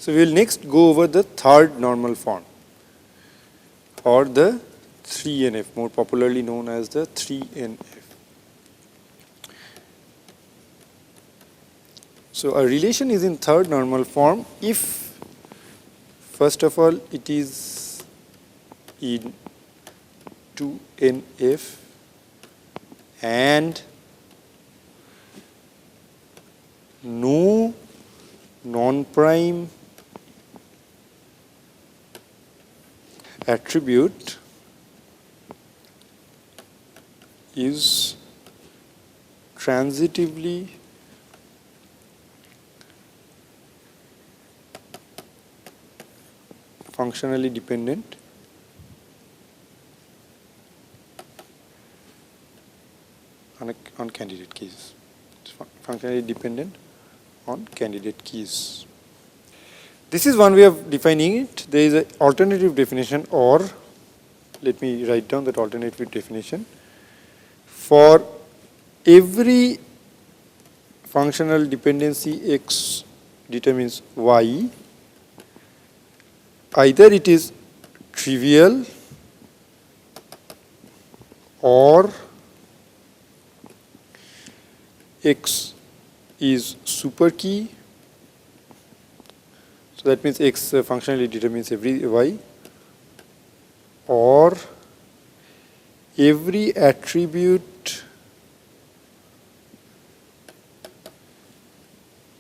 So we will next go over the third normal form, or the 3NF, more popularly known as the 3NF. So a relation is in third normal form if, first of all, it is in 2NF and no non-prime attribute is transitively functionally dependent on candidate keys. It's functionally dependent on candidate keys. This is one way of defining it. There is an alternative definition, or let me write down that alternative definition. For every functional dependency X determines Y, either it is trivial or X is super key. So that means X functionally determines every Y, or every attribute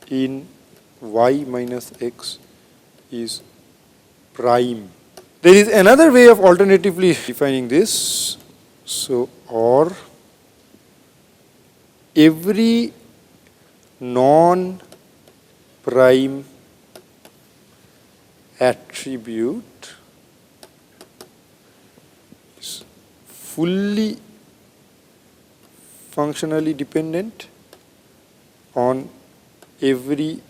in Y minus X is prime. There is another way of alternatively defining this. So, or every non-prime attribute is fully functionally dependent on every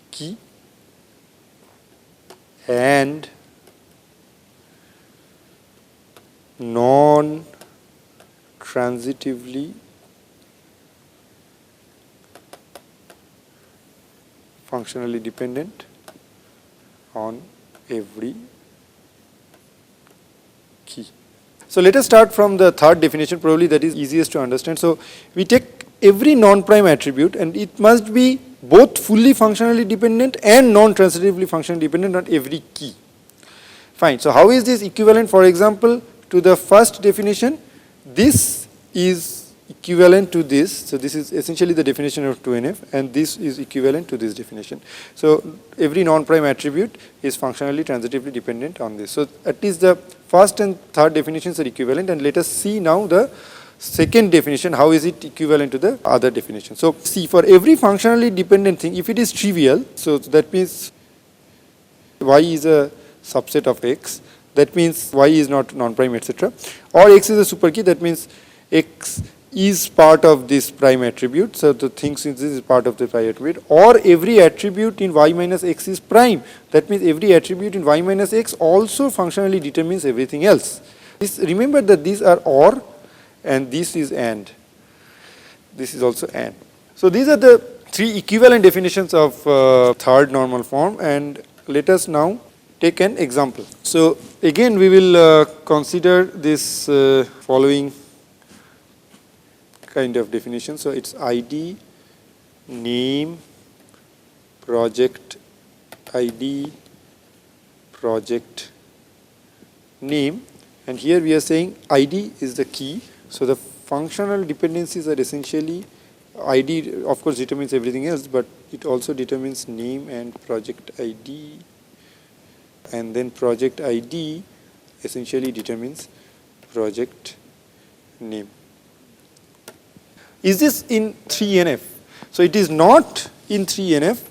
key and non-transitively functionally dependent on every key. So let us start from the third definition, probably that is easiest to understand. So we take every non-prime attribute and it must be both fully functionally dependent and non-transitively functionally dependent on every key. Fine. So how is this equivalent? For example, to the first definition, this is equivalent to this. So this is essentially the definition of 2NF, and this is equivalent to this definition. So every non-prime attribute is functionally transitively dependent on this. So at least the first and third definitions are equivalent, and let us see now the second definition, how is it equivalent to the other definition. So see, for every functionally dependent thing, if it is trivial, so that means Y is a subset of X, that means Y is not non-prime, etc. Or X is a super key, that means X is part of this prime attribute, so the thing since this is part of the prime attribute, or every attribute in Y minus X is prime, that means every attribute in Y minus X also functionally determines everything else. Remember that these are OR and this is AND. This is also AND. So these are the three equivalent definitions of third normal form, and let us now take an example. So again we will consider this following kind of definition. So it's ID, name, project ID, project name, and here we are saying ID is the key. So the functional dependencies are essentially ID, of course, determines everything else, but it also determines name and project ID, and then project ID essentially determines project name. Is this in 3NF? So it is not in 3NF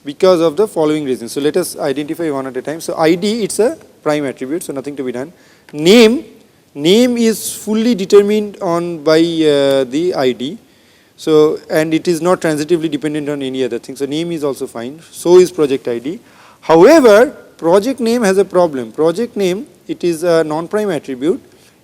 because of the following reasons. So let us identify one at a time. So ID, it's a prime attribute, so nothing to be done. Name is fully determined on by the ID. So, and it is not transitively dependent on any other thing. So name is also fine. So is project ID. However, project name has a problem. Project name, it is a non-prime attribute,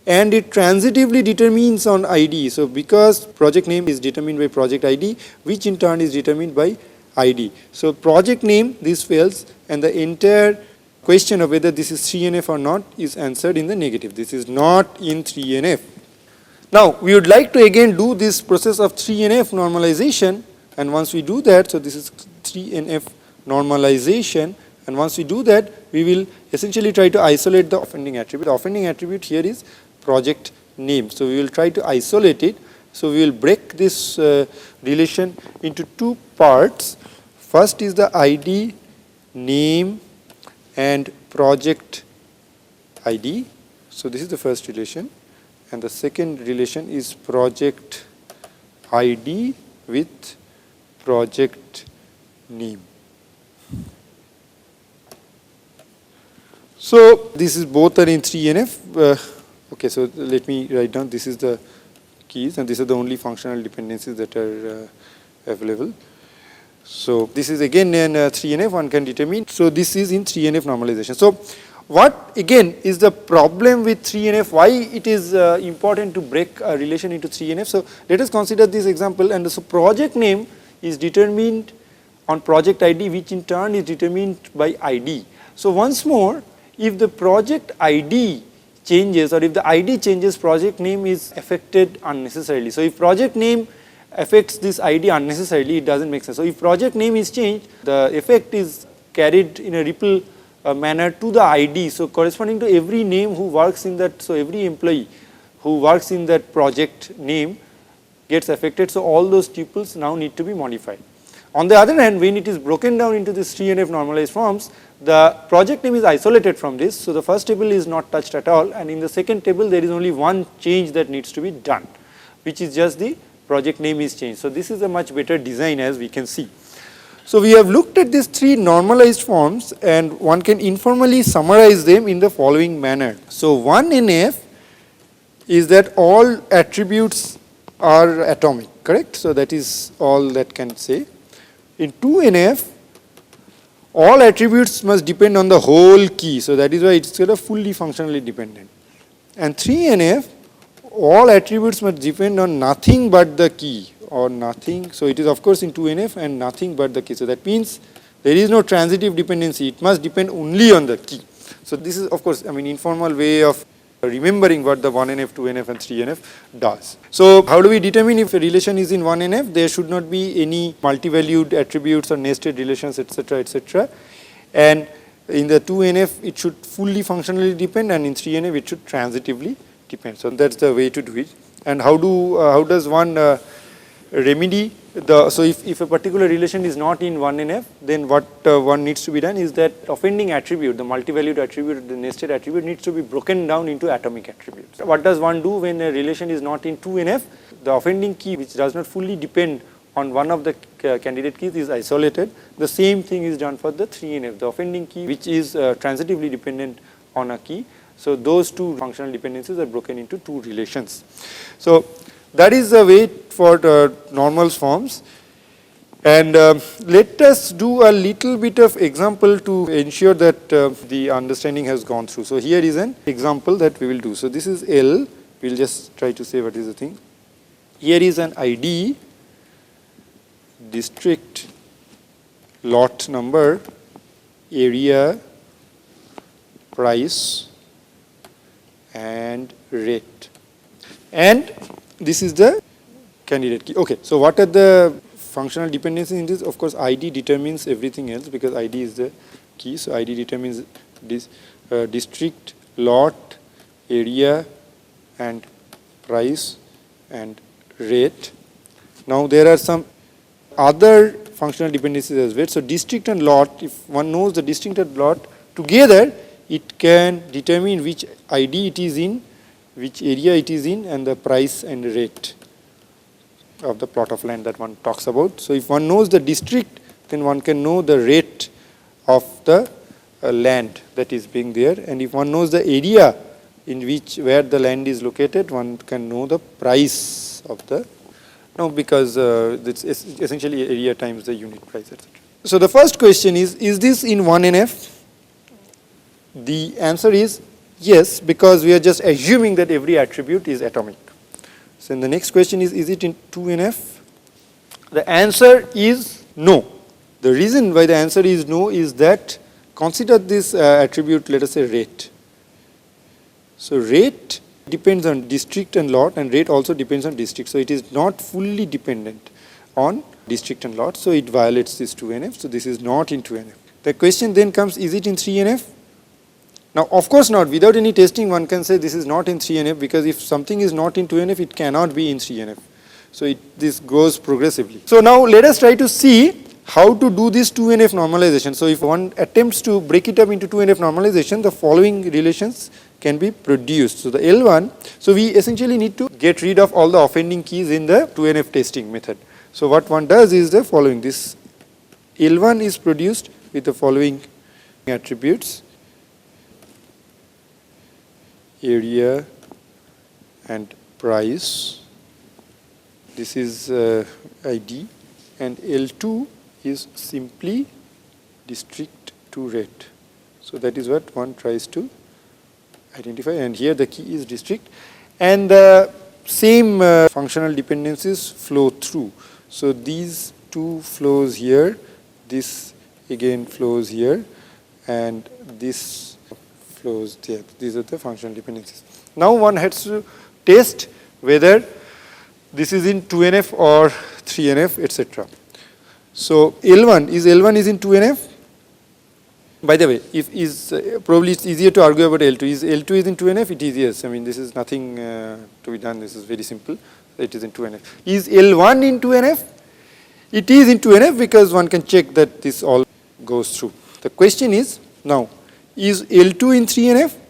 and it transitively determines on ID. So because project name is determined by project ID, which in turn is determined by ID. So project name, this fails, and the entire question of whether this is 3NF or not is answered in the negative. This is not in 3NF. Now, we would like to again do this process of 3NF normalization, and once we do that, so this is 3NF normalization, and once we do that, we will essentially try to isolate the offending attribute. The offending attribute here is project name. So we will try to isolate it. So we will break this relation into two parts. First is the ID, name, and project ID. So this is the first relation. And the second relation is project ID with project name. So this is both are in 3NF. Okay, so let me write down, this is the keys, and these are the only functional dependencies that are available. So this is again in 3NF, one can determine. So this is in 3NF normalization. So what again is the problem with 3NF, why it is important to break a relation into 3NF. So let us consider this example, and so project name is determined on project ID, which in turn is determined by ID. So once more, if the project ID changes, or if the ID changes, project name is affected unnecessarily. So if project name affects this ID unnecessarily, it doesn't make sense. So if project name is changed, the effect is carried in a ripple manner to the ID. So corresponding to every name who works in that, so every employee who works in that project name gets affected. So all those tuples now need to be modified. On the other hand, when it is broken down into these 3NF normalized forms, the project name is isolated from this. So the first table is not touched at all, and in the second table there is only one change that needs to be done, which is just the project name is changed. So this is a much better design, as we can see. So we have looked at these three normalized forms, and one can informally summarize them in the following manner. So 1NF is that all attributes are atomic, correct? So that is all that can say. In 2NF, all attributes must depend on the whole key. So that is why it's sort of fully functionally dependent. And 3NF, all attributes must depend on nothing but the key, or nothing. So it is of course in 2NF and nothing but the key. So that means there is no transitive dependency. It must depend only on the key. So this is of course, I mean, informal way of remembering what the 1NF, 2NF and 3NF does. So how do we determine if a relation is in 1NF? There should not be any multi-valued attributes or nested relations, etc., etc. And in the 2NF, it should fully functionally depend, and in 3NF, it should transitively depend. So that's the way to do it. And how does one remedy the, so if a particular relation is not in 1NF, then what one needs to be done is that offending attribute, the multi-valued attribute, the nested attribute needs to be broken down into atomic attributes. What does one do when a relation is not in 2NF? The offending key, which does not fully depend on one of the candidate keys, is isolated. The same thing is done for the 3NF, the offending key, which is transitively dependent on a key. So those two functional dependencies are broken into two relations. So that is the way for normal forms. And let us do a little bit of example to ensure that the understanding has gone through. So here is an example that we will do. So this is L. We will just try to say what is the thing. Here is an ID, district, lot number, area, price, and rate. And this is the candidate key. Okay, so what are the functional dependencies in this? Of course, ID determines everything else because ID is the key. So ID determines this district, lot, area, and price, and rate. Now there are some other functional dependencies as well. So district and lot, if one knows the district and lot together, it can determine which ID it is in, which area it is in, and the price and rate of the plot of land that one talks about. So if one knows the district, then one can know the rate of the land that is being there, and if one knows the area in which where the land is located, one can know the price of the, no, because it's essentially area times the unit price, etc. So the first question is this in 1NF? The answer is yes, because we are just assuming that every attribute is atomic. So then the next question is it in 2NF? The answer is no. The reason why the answer is no is that consider this attribute, let us say rate. So rate depends on district and lot, and rate also depends on district. So it is not fully dependent on district and lot, so it violates this 2NF. So this is not in 2NF. The question then comes, is it in 3NF? Now of course not. Without any testing one can say this is not in 3NF, because if something is not in 2NF, it cannot be in 3NF. So this goes progressively. So now let us try to see how to do this 2NF normalization. So if one attempts to break it up into 2NF normalization, the following relations can be produced. So the L1, so we essentially need to get rid of all the offending keys in the 2NF testing method. So what one does is the following. This L1 is produced with the following attributes: area and price. This is ID, and L2 is simply district to rate. So that is what one tries to identify, and here the key is district, and the same functional dependencies flow through. So these two flows here, this again flows here, and this flows there. These are the functional dependencies. Now one has to test whether this is in 2NF or 3NF, etc. So L1 is in 2NF. By the way, if is probably it's easier to argue about L2. Is L2 is in 2NF? It is, yes. I mean, this is nothing to be done. This is very simple. It is in 2NF. Is L1 in 2NF? It is in 2NF because one can check that this all goes through. The question is now, is L2 in 3NF?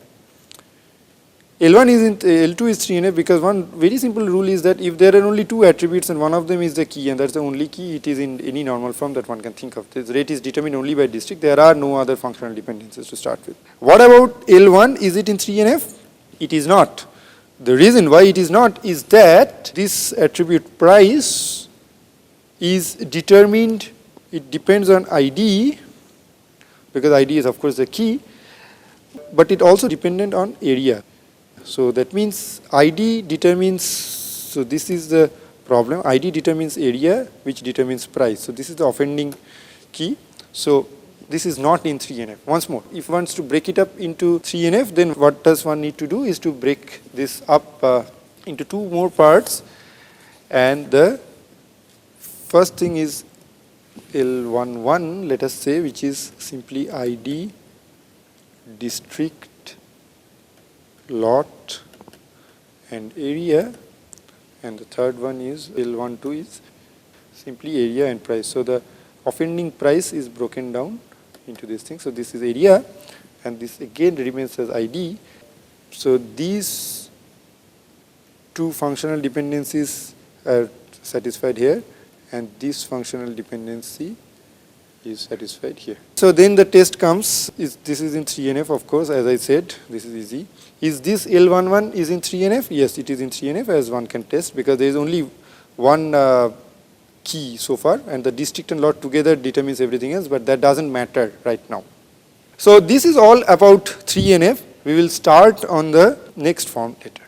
L1 is in L2 is 3NF because one very simple rule is that if there are only two attributes and one of them is the key, and that's the only key, it is in any normal form that one can think of. This rate is determined only by district. There are no other functional dependencies to start with. What about L1? Is it in 3NF? It is not. The reason why it is not is that this attribute price is determined, it depends on ID, because ID is of course the key, but it also dependent on area. So that means ID determines, so this is the problem, ID determines area which determines price. So this is the offending key. So this is not in 3NF. Once more, if one wants to break it up into 3NF, then what does one need to do is to break this up into two more parts, and the first thing is L11, let us say, which is simply ID, district, lot, and area, and the third one is L12 is simply area and price. So the offending price is broken down into this thing. So this is area, and this again remains as ID. So these two functional dependencies are satisfied here, and this functional dependency is satisfied here. So then the test comes, this is in 3NF, of course, as I said, this is easy. Is this L11 is in 3NF? Yes, it is in 3NF, as one can test, because there is only one key so far, and the district and lot together determines everything else, but that doesn't matter right now. So this is all about 3NF. We will start on the next form later.